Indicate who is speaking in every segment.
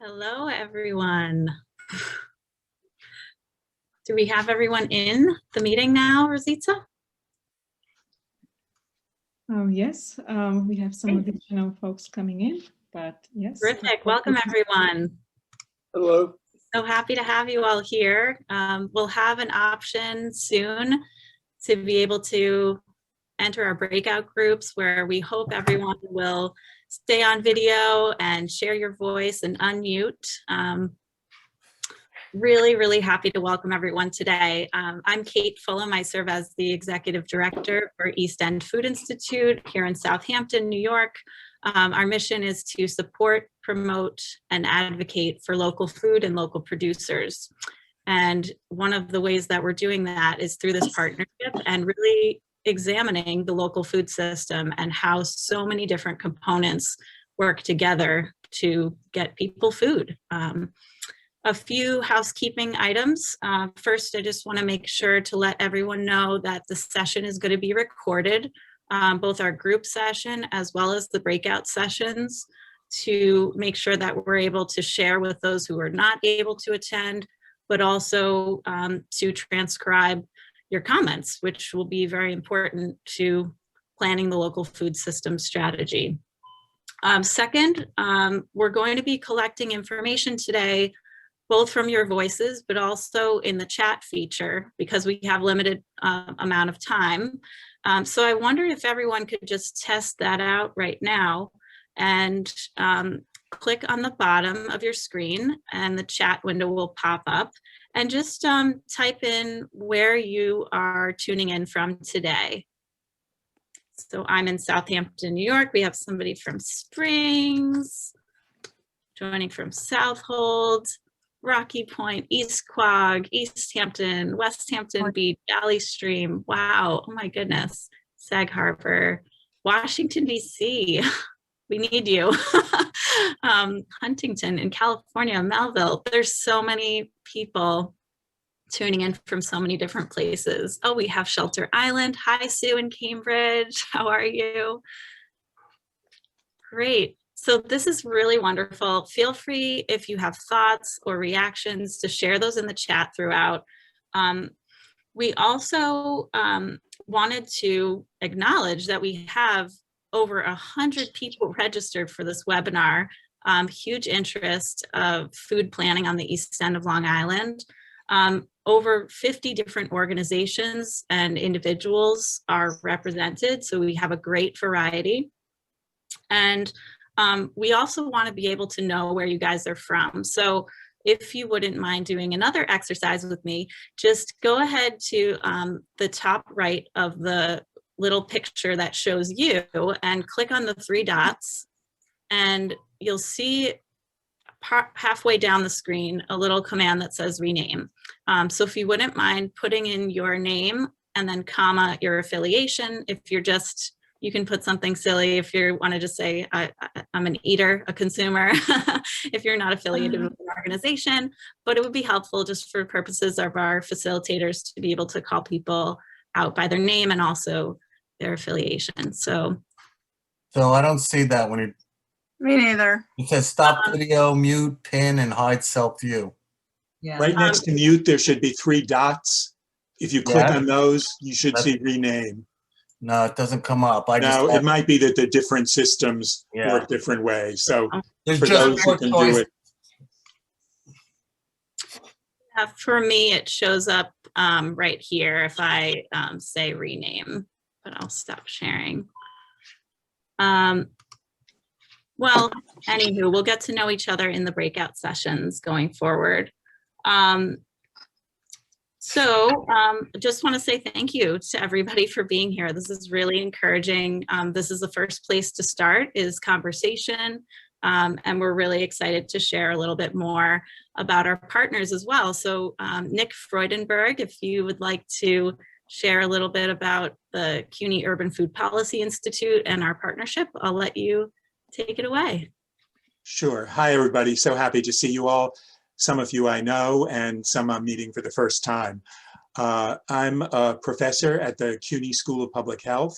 Speaker 1: Hello, everyone. Do we have everyone in the meeting now, Rosita?
Speaker 2: Oh, yes, we have some additional folks coming in, but yes.
Speaker 1: Terrific. Welcome, everyone.
Speaker 3: Hello.
Speaker 1: So happy to have you all here. We'll have an option soon to be able to enter our breakout groups where we hope everyone will stay on video and share your voice and unmute. Really happy to welcome everyone today. I'm Kate Fulham. I serve as the Executive Director for East End Food Institute here in Southampton, New York. Our mission is to support, promote, and advocate for local food and local producers. And one of the ways that we're doing that is through this partnership and really examining the local food system and how so many different components work together to get people food. A few housekeeping items. First, I just want to make sure to let everyone know that the session is going to be recorded, both our group session as well as the breakout sessions, to make sure that we're able to share with those who are not able to attend, but also to transcribe your comments, which will be very important to planning the local food system strategy. Second, we're going to be collecting information today, both from your voices, but also in the chat feature, because we have limited amount of time. So I wonder if everyone could just test that out right now and click on the bottom of your screen and the chat window will pop up, and just type in where you are tuning in from today. So I'm in Southampton, New York. We have somebody from Springs, joining from Southold, Rocky Point, East Quogue, East Hampton, West Hampton Beach, Valley Stream. Wow, oh my goodness. Sag Harbor, Washington, DC. We need you. Huntington in California, Melville. There's so many people tuning in from so many different places. Oh, we have Shelter Island. Hi, Sue in Cambridge. How are you? Great. So this is really wonderful. Feel free, if you have thoughts or reactions, to share those in the chat throughout. We also wanted to acknowledge that we have over 100 people registered for this webinar. Huge interest of food planning on the East End of Long Island. Over 50 different organizations and individuals are represented, so we have a great variety. And we also want to be able to know where you guys are from. So if you wouldn't mind doing another exercise with me, just go ahead to the top right of the little picture that shows you and click on the 3 dots, and you'll see halfway down the screen a little command that says rename. So if you wouldn't mind putting in your name and then comma your affiliation. If you're just, you can put something silly if you want to just say I'm an eater, a consumer, if you're not affiliated with an organization. But it would be helpful just for purposes of our facilitators to be able to call people out by their name and also their affiliation. So
Speaker 3: I don't see that when it.
Speaker 4: Me neither.
Speaker 3: It says stop video, mute, pin, and hide self-view.
Speaker 4: Yeah.
Speaker 5: Right next to mute, there should be 3 dots. If you click on those, you should see rename.
Speaker 3: No, it doesn't come up.
Speaker 5: It might be that the different systems work different ways. So
Speaker 3: There's
Speaker 5: for
Speaker 3: just
Speaker 5: those who can
Speaker 3: choice.
Speaker 5: do it.
Speaker 1: For me, it shows up right here if I say rename, but I'll stop sharing. Well, anywho, we'll get to know each other in the breakout sessions going forward. Just want to say thank you to everybody for being here. This is really encouraging. This is the first place to start, is conversation. And we're really excited to share a little bit more about our partners as well. So Nick Freudenberg, if you would like to share a little bit about the CUNY Urban Food Policy Institute and our partnership, I'll let you take it away.
Speaker 5: Sure. Hi, everybody. So happy to see you all. Some of you I know, and some I'm meeting for the first time. I'm a professor at the CUNY School of Public Health,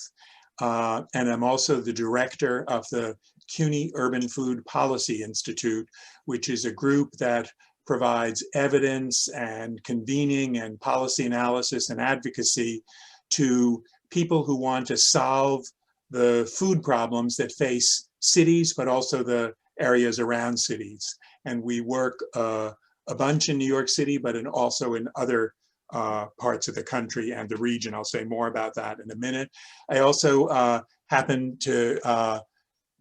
Speaker 5: and I'm also the director of the CUNY Urban Food Policy Institute, which is a group that provides evidence and convening and policy analysis and advocacy to people who want to solve the food problems that face cities, but also the areas around cities. And we work a bunch in New York City, but also in other parts of the country and the region. I'll say more about that in a minute. I also happen to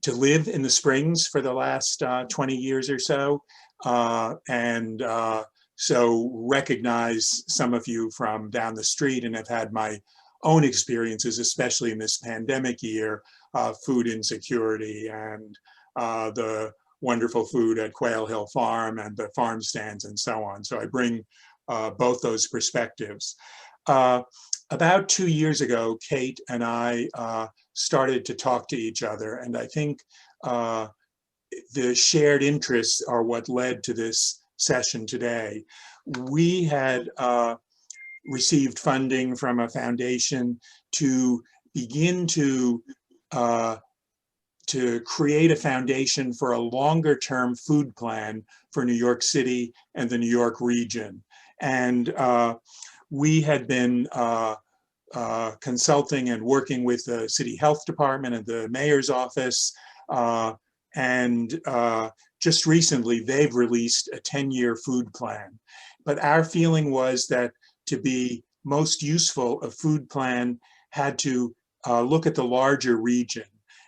Speaker 5: live in the Springs for the last 20 years or so, and so recognize some of you from down the street and have had my own experiences, especially in this pandemic year, food insecurity and the wonderful food at Quail Hill Farm and the farm stands and so on. So I bring both those perspectives. About 2 years ago, Kate and I started to talk to each other, and I think the shared interests are what led to this session today. We had received funding from a foundation to begin to create a foundation for a longer term food plan for New York City and the New York region. And we had been consulting and working with the city health department and the mayor's office. And just recently, they've released a 10-year food plan. But our feeling was that to be most useful, a food plan had to look at the larger region.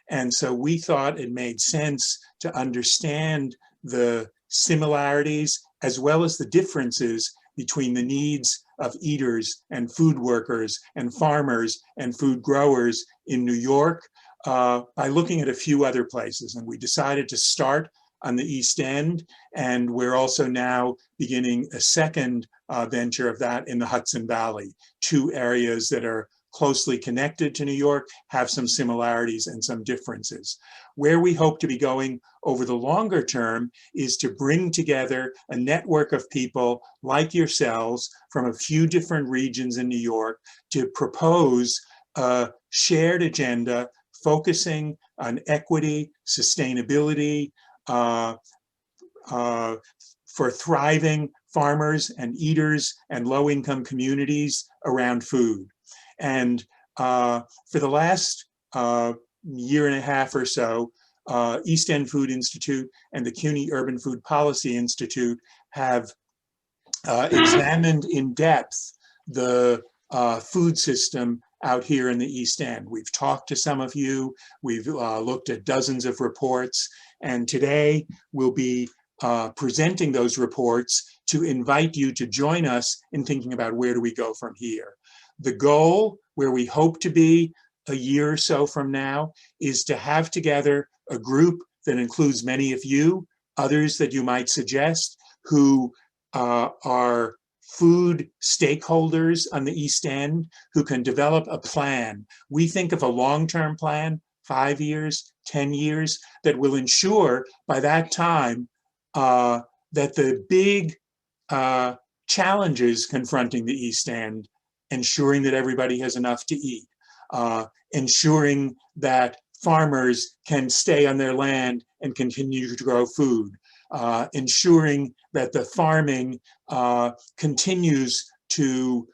Speaker 5: And so we thought it made sense to understand the similarities as well as the differences between the needs of eaters and food workers and farmers and food growers in New York by looking at a few other places. And we decided to start on the East End, and we're also now beginning a second venture of that in the Hudson Valley, two areas that are closely connected to New York, have some similarities and some differences. Where we hope to be going over the longer term is to bring together a network of people like yourselves from a few different regions in New York to propose a shared agenda focusing on equity, sustainability, for thriving farmers and eaters and low-income communities around food. And for the last year and a half or so, East End Food Institute and the CUNY Urban Food Policy Institute have examined in depth the food system out here in the East End. We've talked to some of you, we've looked at dozens of reports, and today we'll be presenting those reports to invite you to join us in thinking about where do we go from here. The goal, where we hope to be a year or so from now, is to have together a group that includes many of you, others that you might suggest, who are food stakeholders on the East End, who can develop a plan. We think of a long-term plan, 5 years, 10 years, that will ensure by that time that the big challenges confronting the East End, ensuring that everybody has enough to eat, ensuring that farmers can stay on their land and continue to grow food, ensuring that the farming continues to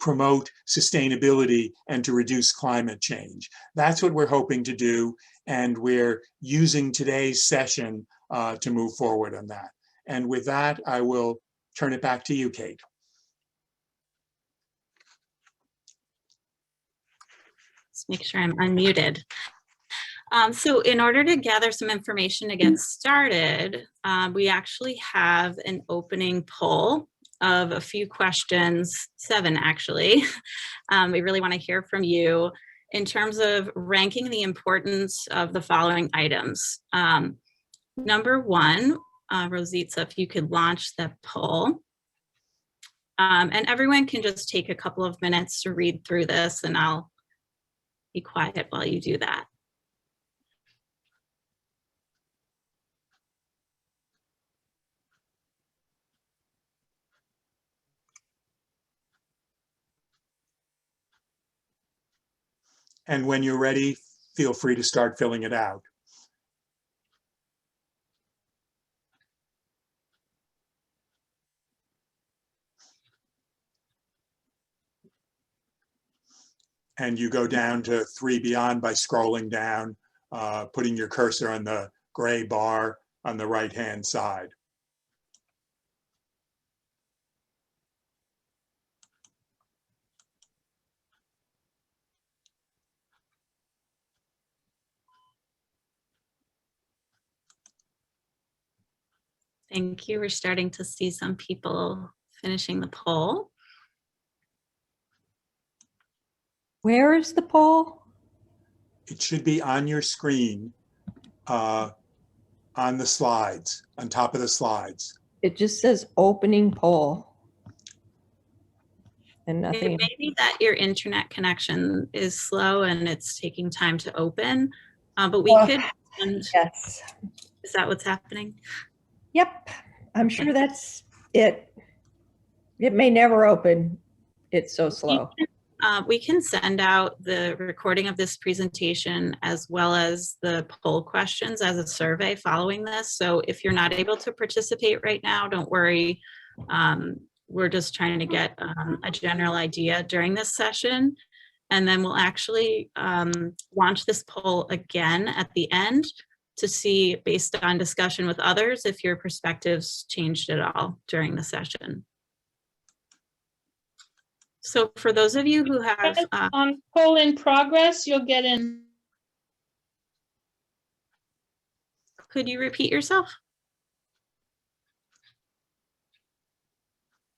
Speaker 5: promote sustainability and to reduce climate change. That's what we're hoping to do, and we're using today's session to move forward on that. And with that, I will turn it back to you, Kate.
Speaker 1: Let's make sure I'm unmuted. So in order to gather some information to get started, we actually have an opening poll of a few questions, 7 actually. We really want to hear from you in terms of ranking the importance of the following items. Number 1, Rosita, if you could launch the poll. And everyone can just take a couple of minutes to read through this, and I'll be quiet while you do that.
Speaker 5: And when you're ready, feel free to start filling it out. And you go down to 3 Beyond by scrolling down, putting your cursor on the gray bar on the right-hand side.
Speaker 1: Thank you. We're starting to see some people finishing the poll.
Speaker 6: Where is the poll?
Speaker 5: It should be on your screen, on the slides, on top of the slides.
Speaker 6: It just says opening poll. And
Speaker 1: It
Speaker 6: nothing.
Speaker 1: may be that your internet connection is slow and it's taking time to open, but we could,
Speaker 6: Yes.
Speaker 1: is that what's happening?
Speaker 6: Yep. I'm sure that's it. It may never open. It's so slow.
Speaker 1: We can send out the recording of this presentation as well as the poll questions as a survey following this. So if you're not able to participate right now, don't worry. We're just trying to get a general idea during this session. And then we'll actually launch this poll again at the end to see, based on discussion with others, if your perspectives changed at all during the session. So for those of you who have
Speaker 7: on poll in progress, you'll get in.
Speaker 1: could you repeat yourself?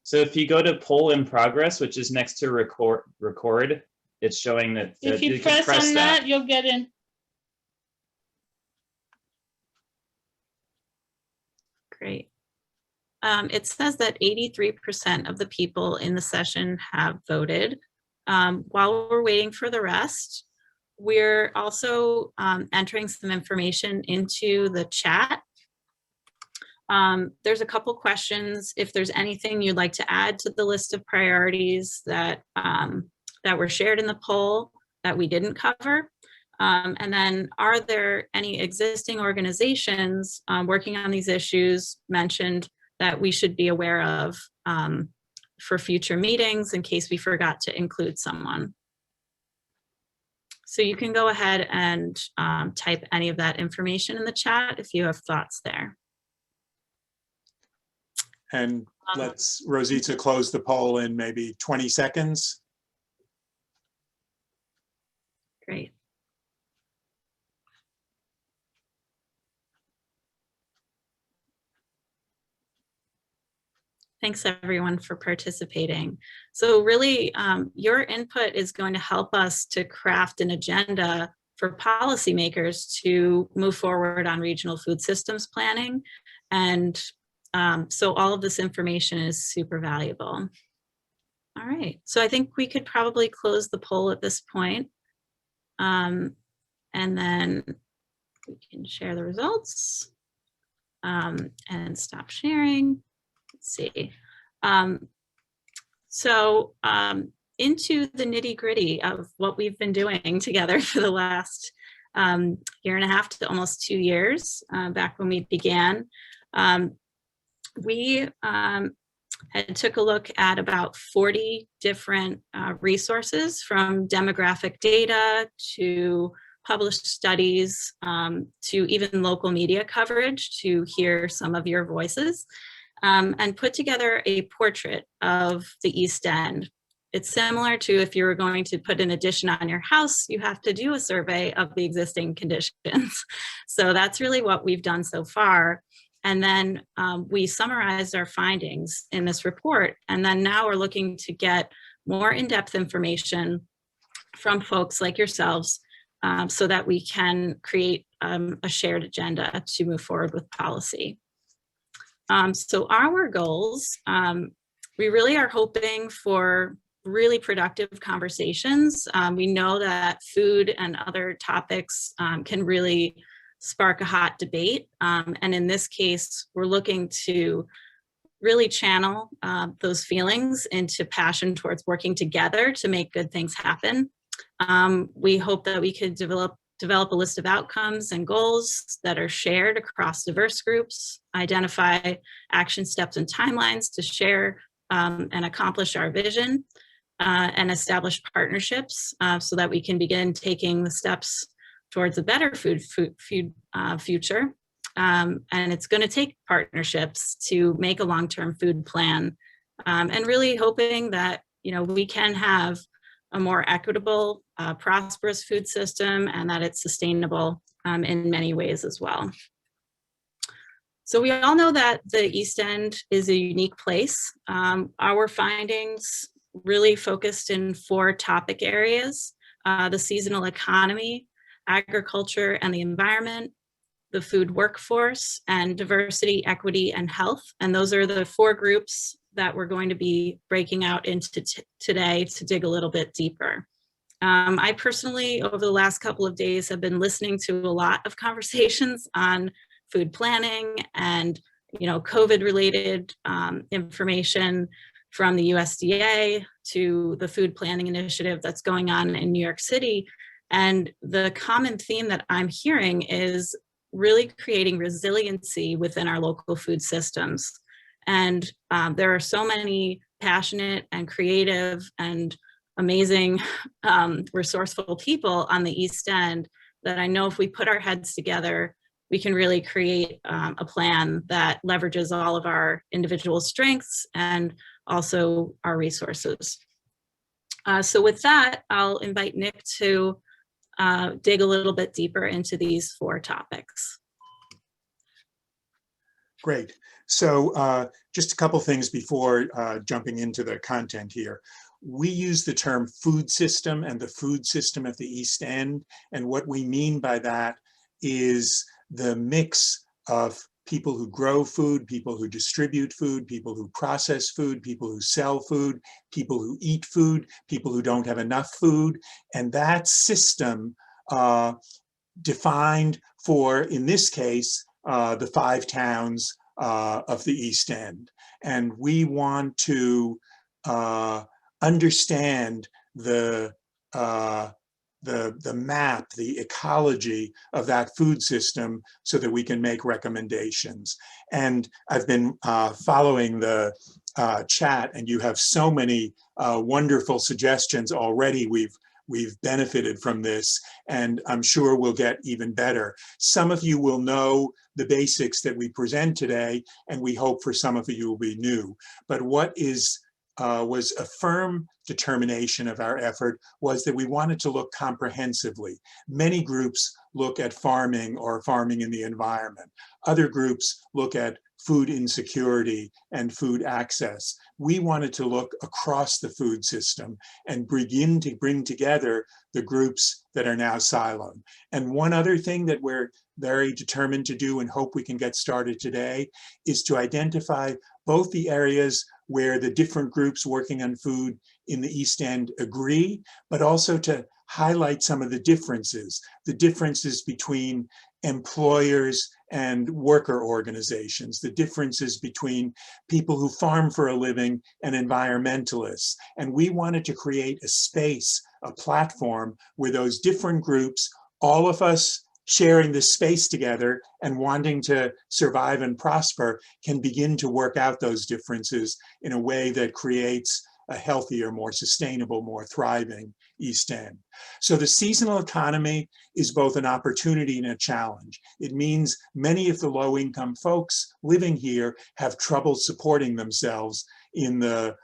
Speaker 8: So if you go to poll in progress, which is next to record, it's showing that
Speaker 7: If you
Speaker 8: can
Speaker 7: press on that, you'll get in.
Speaker 1: Great. It says that 83% of the people in the session have voted. While we're waiting for the rest, we're also entering some information into the chat. There's a couple questions. If there's anything you'd like to add to the list of priorities that, that were shared in the poll that we didn't cover. And then, are there any existing organizations working on these issues mentioned that we should be aware of for future meetings in case we forgot to include someone? So you can go ahead and type any of that information in the chat if you have thoughts there.
Speaker 5: And let's, Rosita, close the poll in maybe 20 seconds.
Speaker 1: Great. Thanks everyone for participating. So really, your input is going to help us to craft an agenda for policymakers to move forward on regional food systems planning. And so all of this information is super valuable. All right, so I think we could probably close the poll at this point. And then we can share the results and stop sharing. Let's see. Into the nitty gritty of what we've been doing together for the last year and a half to almost 2 years, back when we began. We had took a look at about 40 different resources, from demographic data to published studies to even local media coverage to hear some of your voices. And put together a portrait of the East End. It's similar to if you were going to put an addition on your house, you have to do a survey of the existing conditions. So that's really what we've done so far. And then we summarized our findings in this report. And then now we're looking to get more in-depth information from folks like yourselves so that we can create a shared agenda to move forward with policy. So our goals, we really are hoping for really productive conversations. We know that food and other topics can really spark a hot debate. And in this case, we're looking to really channel those feelings into passion towards working together to make good things happen. We hope that we could develop develop a list of outcomes and goals that are shared across diverse groups, identify action steps and timelines to share and accomplish our vision, and establish partnerships so that we can begin taking the steps towards a better food future. And it's going to take partnerships to make a long-term food plan, and really hoping that, you know, we can have a more equitable, prosperous food system, and that it's sustainable in many ways as well. So we all know that the East End is a unique place. Our findings really focused in 4 topic areas: the seasonal economy, agriculture and the environment, the food workforce, and diversity, equity, and health. And those are the 4 groups that we're going to be breaking out into today to dig a little bit deeper. I personally, over the last couple of days, have been listening to a lot of conversations on food planning and, you know, COVID-related information, from the USDA to the food planning initiative that's going on in New York City. And the common theme that I'm hearing is really creating resiliency within our local food systems. And there are so many passionate and creative and amazing, resourceful people on the East End that I know if we put our heads together, we can really create a plan that leverages all of our individual strengths and also our resources. So with that, I'll invite Nick to dig a little bit deeper into these 4 topics.
Speaker 5: Great. So just a couple things before jumping into the content here. We use the term food system and the food system at the East End. And what we mean by that is the mix of people who grow food, people who distribute food, people who process food, people who sell food, people who eat food, people who don't have enough food. And that system defined for, in this case, the 5 towns of the East End. And we want to understand the map, the ecology of that food system so that we can make recommendations. And I've been following the chat, and you have so many wonderful suggestions already. We've benefited from this, and I'm sure we'll get even better. Some of you will know the basics that we present today, and we hope for some of you will be new. But what was a firm determination of our effort was that we wanted to look comprehensively. Many groups look at farming or farming in the environment. Other groups look at food insecurity and food access. We wanted to look across the food system and begin to bring together the groups that are now siloed. And one other thing that we're very determined to do and hope we can get started today is to identify both the areas where the different groups working on food in the East End agree, but also to highlight some of the differences between employers and worker organizations, the differences between people who farm for a living and environmentalists. And we wanted to create a space, a platform where those different groups, all of us sharing this space together and wanting to survive and prosper, can begin to work out those differences in a way that creates a healthier, more sustainable, more thriving East End. So the seasonal economy is both an opportunity and a challenge. It means many of the low-income folks living here have trouble supporting themselves in the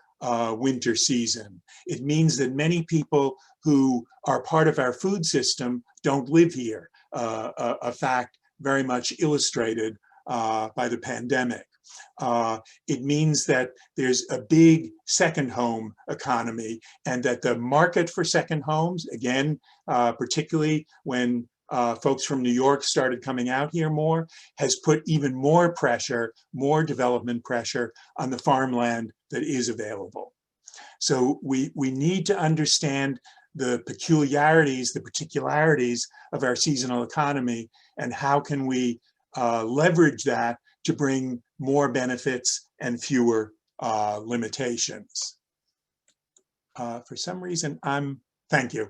Speaker 5: winter season. It means that many people who are part of our food system don't live here, a fact very much illustrated by the pandemic. It means that there's a big second home economy, and that the market for second homes, again, particularly when folks from New York started coming out here more, has put even more pressure, more development pressure on the farmland that is available. So we need to understand the peculiarities, the particularities of our seasonal economy, and how can we leverage that to bring more benefits and fewer limitations. For some reason, thank you.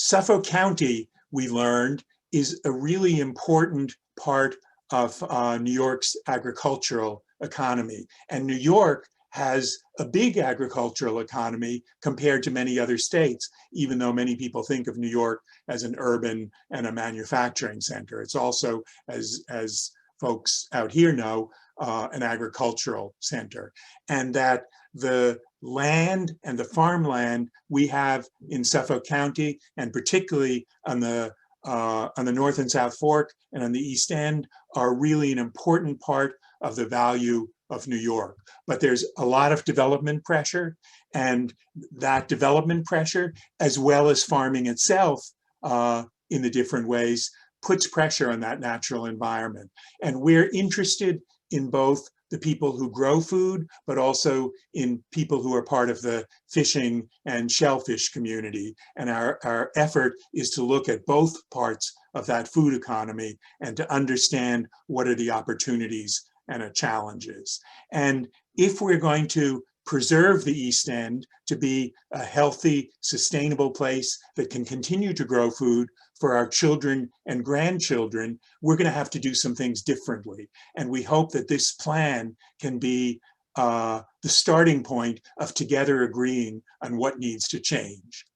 Speaker 5: Suffolk County, we learned, is a really important part of New York's agricultural economy. And New York has a big agricultural economy compared to many other states, even though many people think of New York as an urban and a manufacturing center. It's also, as folks out here know, an agricultural center. And that the land and the farmland we have in Suffolk County, and particularly on the North and South Fork and on the East End, are really an important part of the value of New York. But there's a lot of development pressure, and that development pressure, as well as farming itself in the different ways, puts pressure on that natural environment. And we're interested in both the people who grow food, but also in people who are part of the fishing and shellfish community. And our effort is to look at both parts of that food economy and to understand what are the opportunities and the challenges. And if we're going to preserve the East End to be a healthy, sustainable place that can continue to grow food for our children and grandchildren, we're going to have to do some things differently. And we hope that this plan can be the starting point of together agreeing on what needs to change.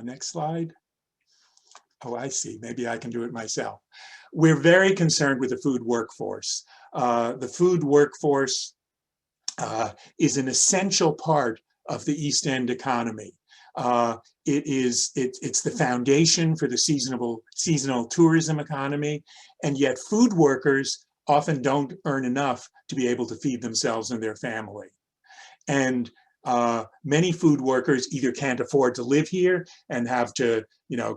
Speaker 5: Next slide. Oh, I see. Maybe I can do it myself. We're very concerned with the food workforce. The food workforce is an essential part of the East End economy. It's the foundation for the seasonal tourism economy, and yet food workers often don't earn enough to be able to feed themselves and their family. And many food workers either can't afford to live here and have to,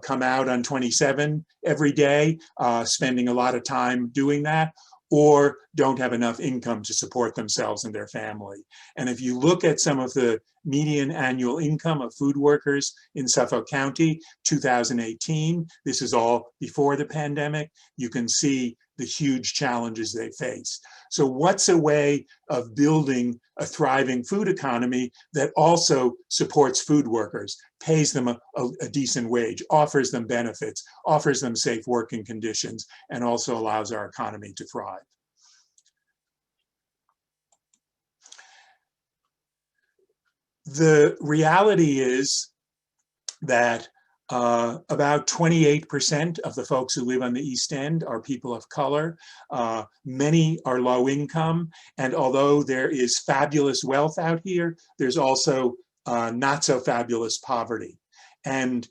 Speaker 5: come out on 27 every day, spending a lot of time doing that, or don't have enough income to support themselves and their family. And if you look at some of the median annual income of food workers in Suffolk County, 2018, this is all before the pandemic, you can see the huge challenges they face. So what's a way of building a thriving food economy that also supports food workers, pays them a decent wage, offers them benefits, offers them safe working conditions, and also allows our economy to thrive? The reality is that about 28% of the folks who live on the East End are people of color. Many are low income. And although there is fabulous wealth out here, there's also not so fabulous poverty. And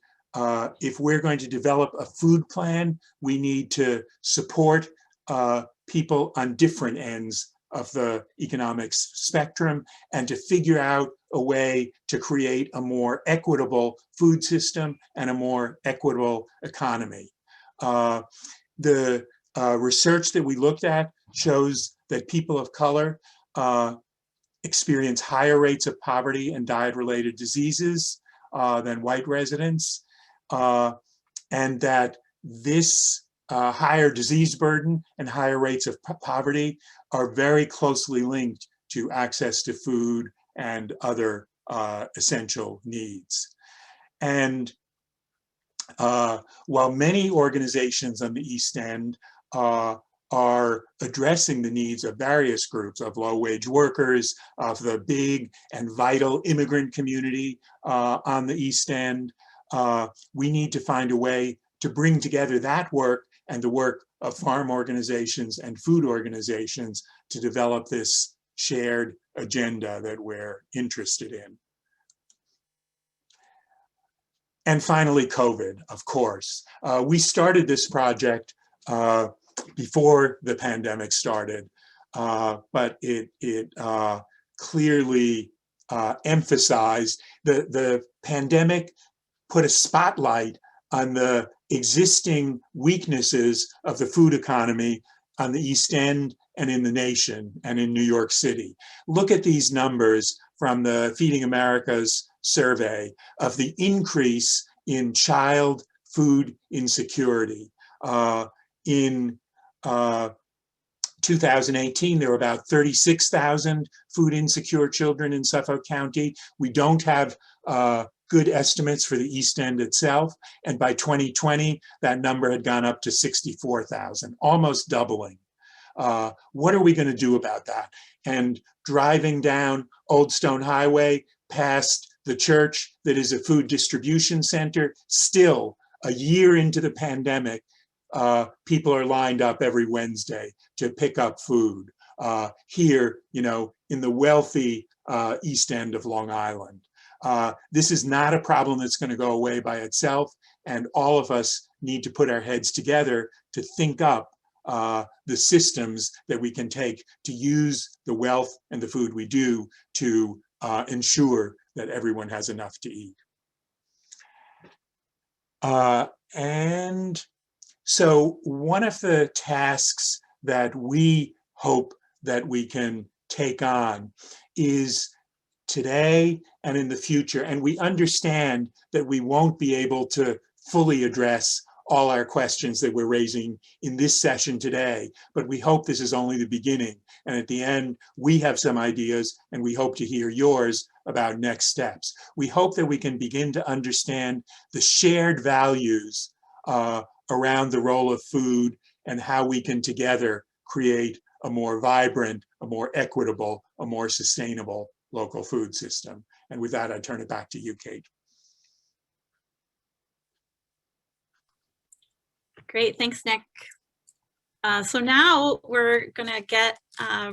Speaker 5: if we're going to develop a food plan, we need to support people on different ends of the economic spectrum and to figure out a way to create a more equitable food system and a more equitable economy. The research that we looked at shows that people of color experience higher rates of poverty and diet-related diseases than white residents, and that this higher disease burden and higher rates of poverty are very closely linked to access to food and other essential needs. And while many organizations on the East End are addressing the needs of various groups of low-wage workers, of the big and vital immigrant community on the East End, we need to find a way to bring together that work and the work of farm organizations and food organizations to develop this shared agenda that we're interested in. And finally, COVID, of course. We started this project before the pandemic started, but it clearly emphasized the pandemic put a spotlight on the existing weaknesses of the food economy on the East End and in the nation and in New York City. Look at these numbers from the Feeding America's survey of the increase in child food insecurity. In 2018, there were about 36,000 food insecure children in Suffolk County. We don't have good estimates for the East End itself. And by 2020, that number had gone up to 64,000, almost doubling. What are we going to do about that? And driving down Old Stone Highway past the church that is a food distribution center, still a year into the pandemic, people are lined up every Wednesday to pick up food here, in the wealthy East End of Long Island. This is not a problem that's going to go away by itself, and all of us need to put our heads together to think up the systems that we can take to use the wealth and the food we do to ensure that everyone has enough to eat. And so one of the tasks that we hope that we can take on is today and in the future, and we understand that we won't be able to fully address all our questions that we're raising in this session today, but we hope this is only the beginning. And at the end, we have some ideas, and we hope to hear yours about next steps. We hope that we can begin to understand the shared values around the role of food and how we can together create a more vibrant, a more equitable, a more sustainable local food system. And with that, I turn it back to you, Kate.
Speaker 1: Great, thanks, Nick. So now we're gonna get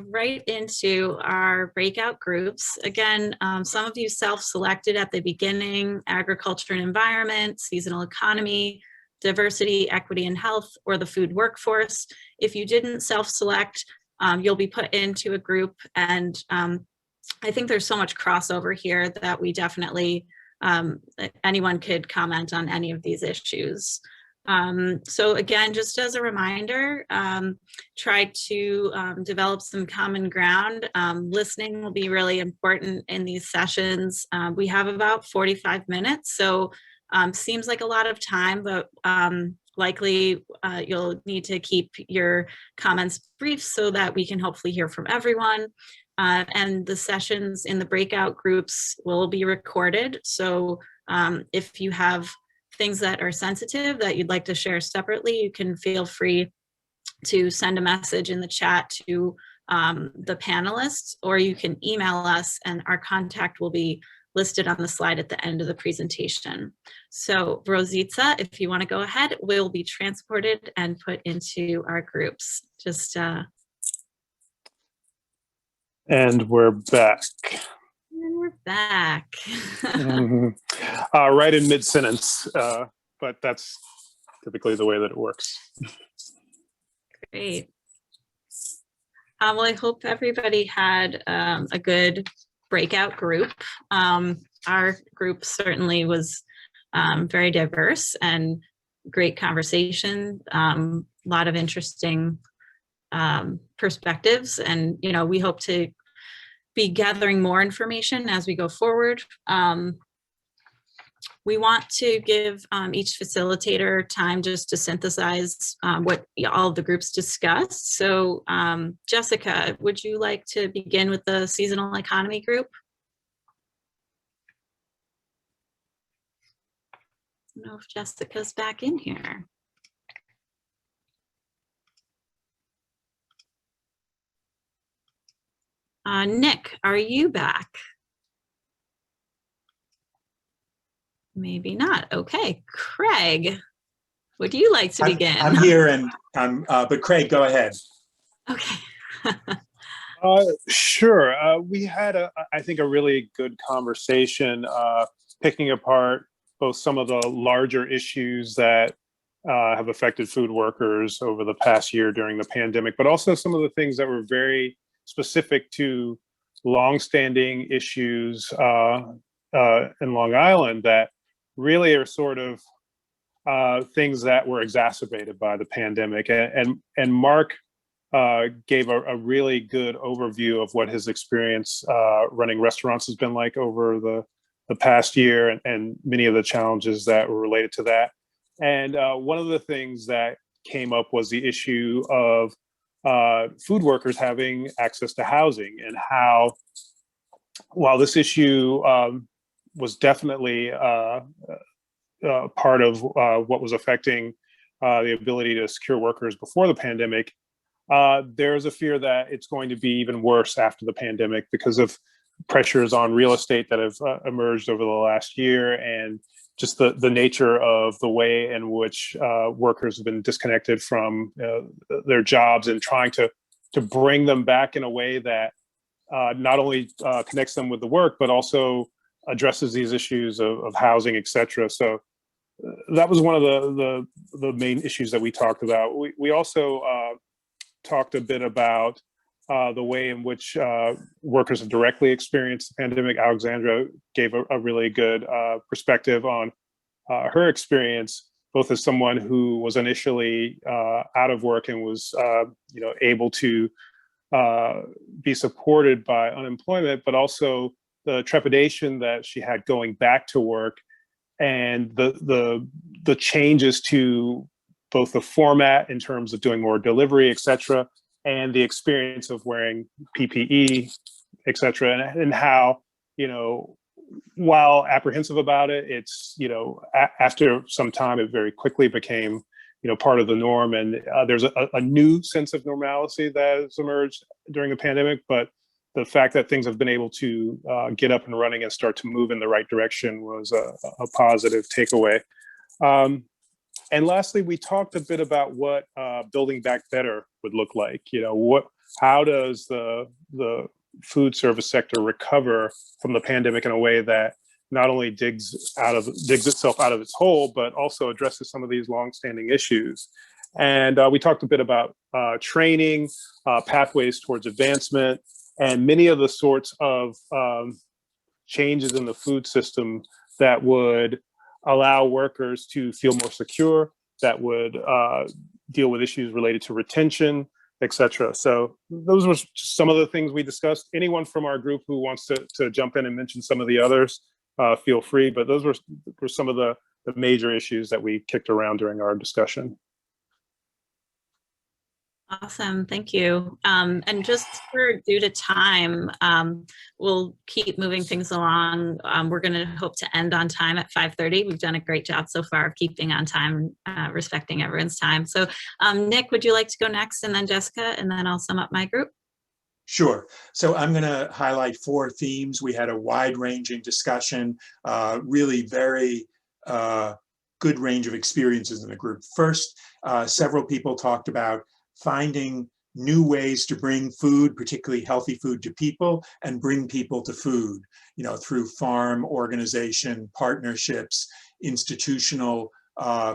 Speaker 1: right into our breakout groups. Again, some of you self-selected at the beginning: agriculture and environment, seasonal economy, diversity, equity and health, or the food workforce. If you didn't self-select, you'll be put into a group, and I think there's so much crossover here that we definitely, anyone could comment on any of these issues. So again, just as a reminder, try to develop some common ground. Listening will be really important in these sessions. We have about 45 minutes, so seems like a lot of time, but likely you'll need to keep your comments brief so that we can hopefully hear from everyone. And the sessions in the breakout groups will be recorded. So if you have things that are sensitive that you'd like to share separately, you can feel free to send a message in the chat to the panelists, or you can email us, and our contact will be listed on the slide at the end of the presentation. So Rosita, if you want to go ahead, we'll be transported and put into our groups. Just
Speaker 9: and we're back.
Speaker 1: And we're back.
Speaker 9: Right in mid-sentence, but that's typically the way that it works.
Speaker 1: Great. Well, I hope everybody had a good breakout group. Our group certainly was very diverse and great conversation, a lot of interesting perspectives, and we hope to be gathering more information as we go forward. We want to give each facilitator time just to synthesize what all of the groups discussed. So Jessica, would you like to begin with the seasonal economy group? I don't know if Jessica's back in here. Nick, are you back? Maybe not. Okay, Craig, would you like to begin?
Speaker 5: I'm here, and but Craig, go ahead.
Speaker 1: Okay.
Speaker 9: Sure. We had, I think, a really good conversation, picking apart both some of the larger issues that have affected food workers over the past year during the pandemic, but also some of the things that were very specific to longstanding issues in Long Island that really are sort of things that were exacerbated by the pandemic. And Mark gave a really good overview of what his experience running restaurants has been like over the past year, and many of the challenges that were related to that. And one of the things that came up was the issue of food workers having access to housing, and how, while this issue was definitely part of what was affecting the ability to secure workers before the pandemic. There's a fear that it's going to be even worse after the pandemic because of pressures on real estate that have emerged over the last year, and just the nature of the way in which workers have been disconnected from their jobs, and trying to bring them back in a way that not only connects them with the work, but also addresses these issues of housing, et cetera. So that was one of the main issues that we talked about. We also talked a bit about the way in which workers have directly experienced the pandemic. Alexandra gave a really good perspective on her experience, both as someone who was initially out of work and was able to be supported by unemployment, but also the trepidation that she had going back to work, and the changes to both the format in terms of doing more delivery, et cetera, and the experience of wearing PPE, et cetera, and how, while apprehensive about it, it's, after some time, it very quickly became, part of the norm. And there's a new sense of normalcy that has emerged during the pandemic, but the fact that things have been able to get up and running and start to move in the right direction was a positive takeaway. And lastly, we talked a bit about what building back better would look like. How does the food service sector recover from the pandemic in a way that not only digs itself out of its hole, but also addresses some of these longstanding issues. And we talked a bit about training, pathways towards advancement, and many of the sorts of changes in the food system that would allow workers to feel more secure, that would deal with issues related to retention, et cetera. So those were just some of the things we discussed. Anyone from our group who wants to jump in and mention some of the others, feel free, but those were some of the major issues that we kicked around during our discussion.
Speaker 1: Awesome, thank you. And just due to time, we'll keep moving things along. We're going to hope to end on time at 5:30. We've done a great job so far of keeping on time, respecting everyone's time. So Nick, would you like to go next, and then Jessica, and then I'll sum up my group?
Speaker 5: Sure. So I'm going to highlight 4 themes. We had a wide-ranging discussion, really very good range of experiences in the group. First, several people talked about finding new ways to bring food, particularly healthy food, to people, and bring people to food, through farm organization, partnerships, institutional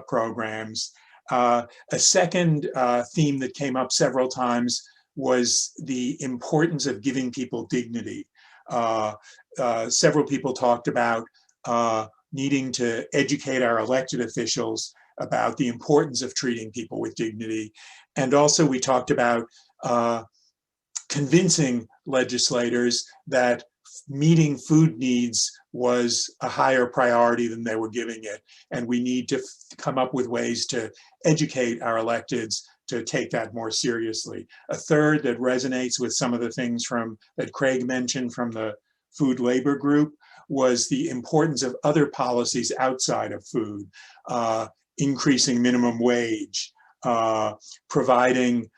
Speaker 5: programs. A second theme that came up several times was the importance of giving people dignity. Several people talked about needing to educate our elected officials about the importance of treating people with dignity. And also we talked about convincing legislators that meeting food needs was a higher priority than they were giving it. And we need to come up with ways to educate our electeds to take that more seriously. A third that resonates with some of the things that Craig mentioned from the food labor group was the importance of other policies outside of food, increasing minimum wage, providing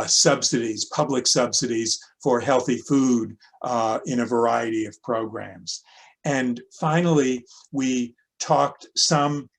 Speaker 5: subsidies, public subsidies for healthy food in a variety of programs. And finally, we talked some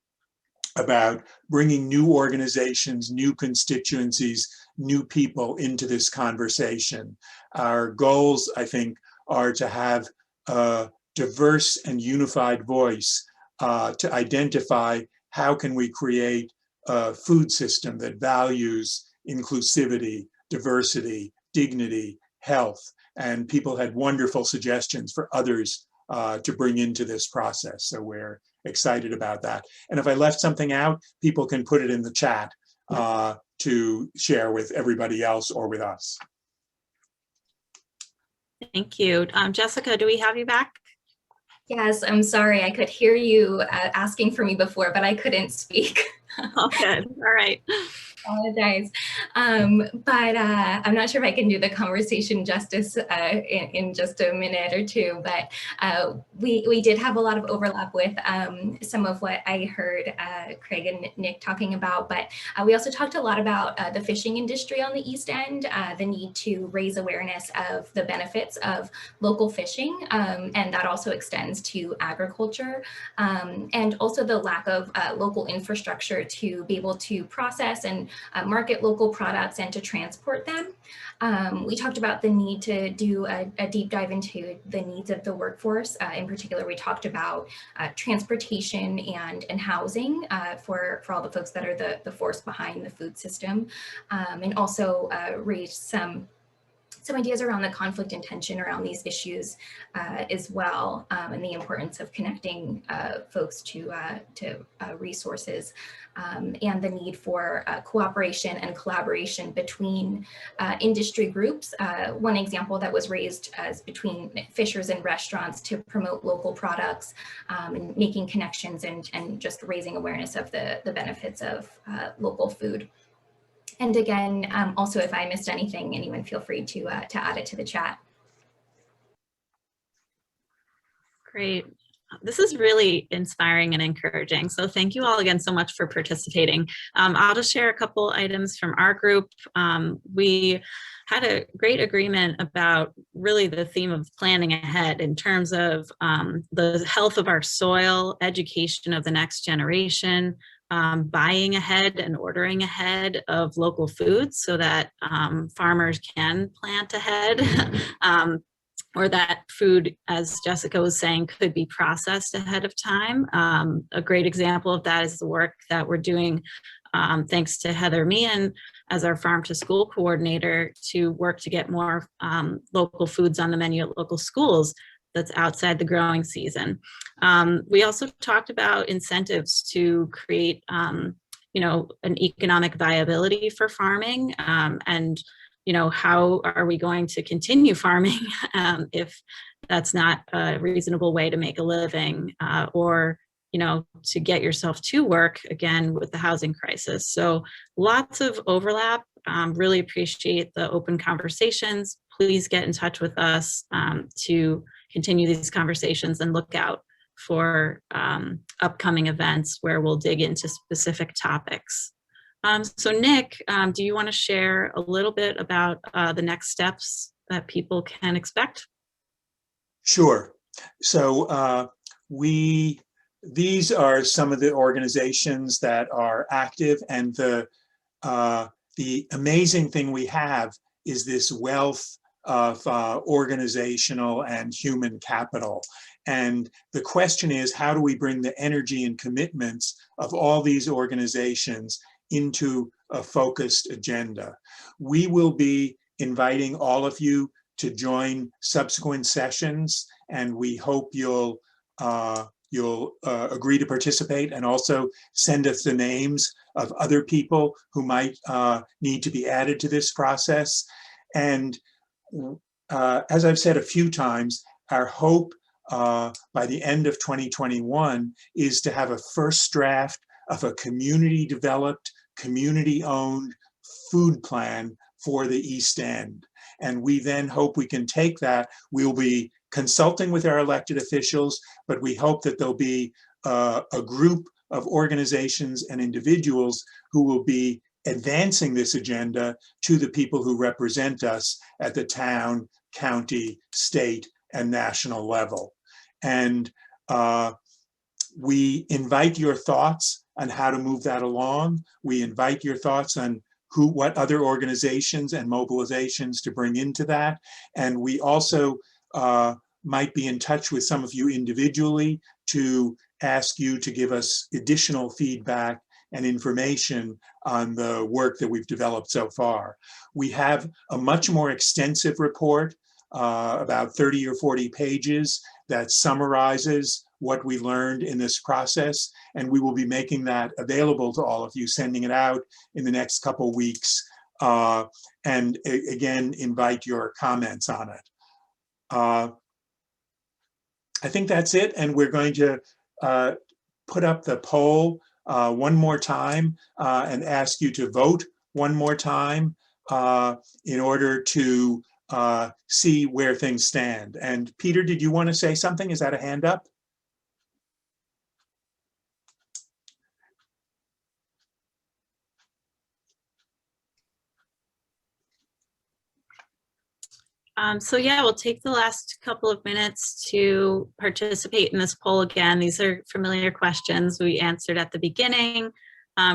Speaker 5: about bringing new organizations, new constituencies, new people into this conversation. Our goals, I think, are to have a diverse and unified voice to identify how can we create a food system that values inclusivity, diversity, dignity, health. And people had wonderful suggestions for others to bring into this process. So we're excited about that. And if I left something out, people can put it in the chat to share with everybody else or with us.
Speaker 1: Thank you. Jessica, do we have you back?
Speaker 10: Yes, I'm sorry. I could hear you asking for me before, but I couldn't speak.
Speaker 1: Oh, good. All right.
Speaker 10: apologize. But I'm not sure if I can do the conversation justice in just a minute or two, but we did have a lot of overlap with some of what I heard Craig and Nick talking about, but we also talked a lot about the fishing industry on the East End, the need to raise awareness of the benefits of local fishing, and that also extends to agriculture, and also the lack of local infrastructure to be able to process and market local products and to transport them. We talked about the need to do a deep dive into the needs of the workforce. In particular, we talked about transportation and housing for all the folks that are the force behind the food system, and also raised some ideas around the conflict and tension around these issues as well, and the importance of connecting folks to resources, and the need for cooperation and collaboration between industry groups. One example that was raised as between fishers and restaurants to promote local products, and making connections and just raising awareness of the benefits of local food. And again, also, if I missed anything, anyone feel free to add it to the chat.
Speaker 1: Great. This is really inspiring and encouraging. So thank you all again so much for participating. I'll just share a couple items from our group. We had a great agreement about really the theme of planning ahead in terms of the health of our soil, education of the next generation, buying ahead and ordering ahead of local foods so that farmers can plant ahead, or that food, as Jessica was saying, could be processed ahead of time. A great example of that is the work that we're doing thanks to Heather Meehan as our farm to school coordinator to work to get more local foods on the menu at local schools that's outside the growing season. We also talked about incentives to create, an economic viability for farming, and how are we going to continue farming if that's not a reasonable way to make a living, or to get yourself to work, again, with the housing crisis. So lots of overlap. Really appreciate the open conversations. Please get in touch with us to continue these conversations, and look out for upcoming events where we'll dig into specific topics. So Nick, do you want to share a little bit about the next steps that people can expect?
Speaker 5: Sure. So these are some of the organizations that are active, and the amazing thing we have is this wealth of organizational and human capital. And the question is, how do we bring the energy and commitments of all these organizations into a focused agenda? We will be inviting all of you to join subsequent sessions, and we hope you'll agree to participate, and also send us the names of other people who might need to be added to this process. And as I've said a few times, our hope by the end of 2021 is to have a first draft of a community developed, community owned food plan for the East End. And we then hope we can take that. We'll be consulting with our elected officials, but we hope that there'll be a group of organizations and individuals who will be advancing this agenda to the people who represent us at the town, county, state, and national level. And we invite your thoughts on how to move that along. We invite your thoughts on what other organizations and mobilizations to bring into that. And we also might be in touch with some of you individually to ask you to give us additional feedback and information on the work that we've developed so far. We have a much more extensive report, about 30 or 40 pages, that summarizes what we learned in this process, and we will be making that available to all of you, sending it out in the next couple weeks, and again, invite your comments on it. I think that's it, and we're going to put up the poll one more time and ask you to vote one more time in order to see where things stand. And Peter, did you want to say something? Is that a hand up?
Speaker 1: So yeah, we'll take the last couple of minutes to participate in this poll again. These are familiar questions we answered at the beginning,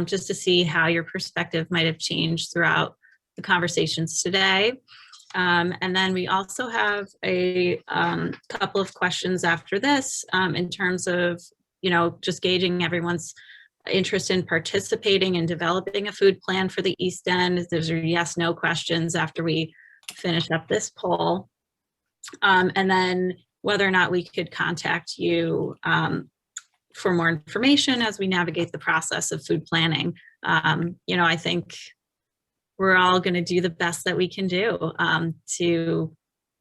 Speaker 1: just to see how your perspective might have changed throughout the conversations today. And then we also have a couple of questions after this in terms of, just gauging everyone's interest in participating and developing a food plan for the East End. Those are yes, no questions after we finish up this poll. And then whether or not we could contact you for more information as we navigate the process of food planning. I think we're all going to do the best that we can do to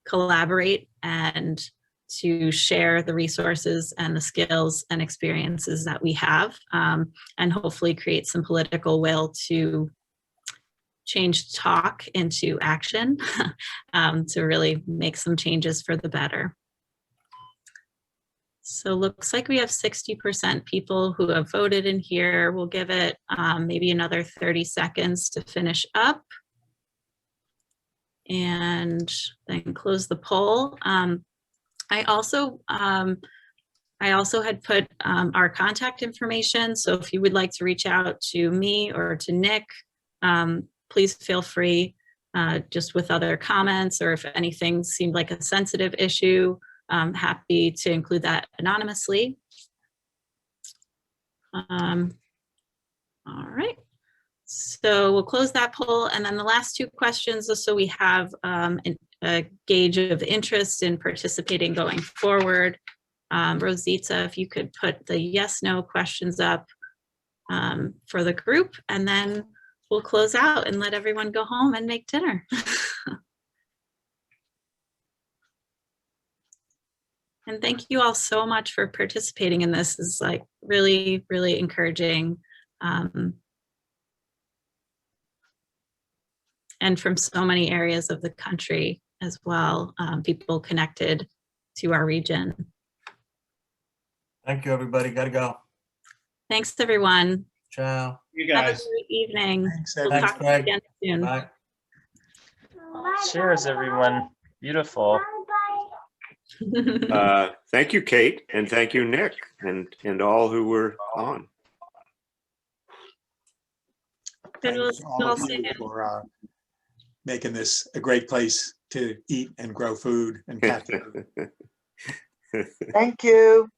Speaker 1: collaborate and to share the resources and the skills and experiences that we have, and hopefully create some political will to change talk into action to really make some changes for the better. So looks like we have 60% people who have voted in here. We'll give it maybe another 30 seconds to finish up and then close the poll. I also had put our contact information. So if you would like to reach out to me or to Nick, please feel free, just with other comments, or if anything seemed like a sensitive issue, I'm happy to include that anonymously. All right, so we'll close that poll. And then the last two questions, just so we have a gauge of interest in participating going forward. Rosita, if you could put the yes, no questions up for the group, and then we'll close out and let everyone go home and make dinner. And thank you all so much for participating in this. It's like really, really encouraging. And from so many areas of the country as well, people connected to our region.
Speaker 3: Thank you, everybody. Gotta go.
Speaker 1: Thanks, everyone.
Speaker 3: Ciao.
Speaker 9: You
Speaker 1: Have a
Speaker 9: guys.
Speaker 1: great evening.
Speaker 5: Thanks,
Speaker 1: We'll
Speaker 5: everyone.
Speaker 1: talk to you again soon.
Speaker 3: Bye.
Speaker 8: Cheers, everyone. Beautiful.
Speaker 11: Thank you, Kate, and thank you, Nick, and all who were on.
Speaker 1: Good, we'll
Speaker 5: Thanks
Speaker 1: see
Speaker 5: to
Speaker 1: you
Speaker 5: all
Speaker 1: all
Speaker 5: of you
Speaker 1: soon.
Speaker 5: for making this a great place to eat and grow food and catch food.
Speaker 12: Thank you.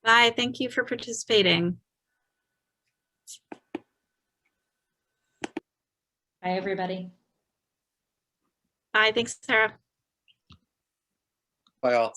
Speaker 1: Bye, thank you for participating.
Speaker 13: Bye, everybody.
Speaker 1: Bye, thanks, Sarah.
Speaker 3: Bye all.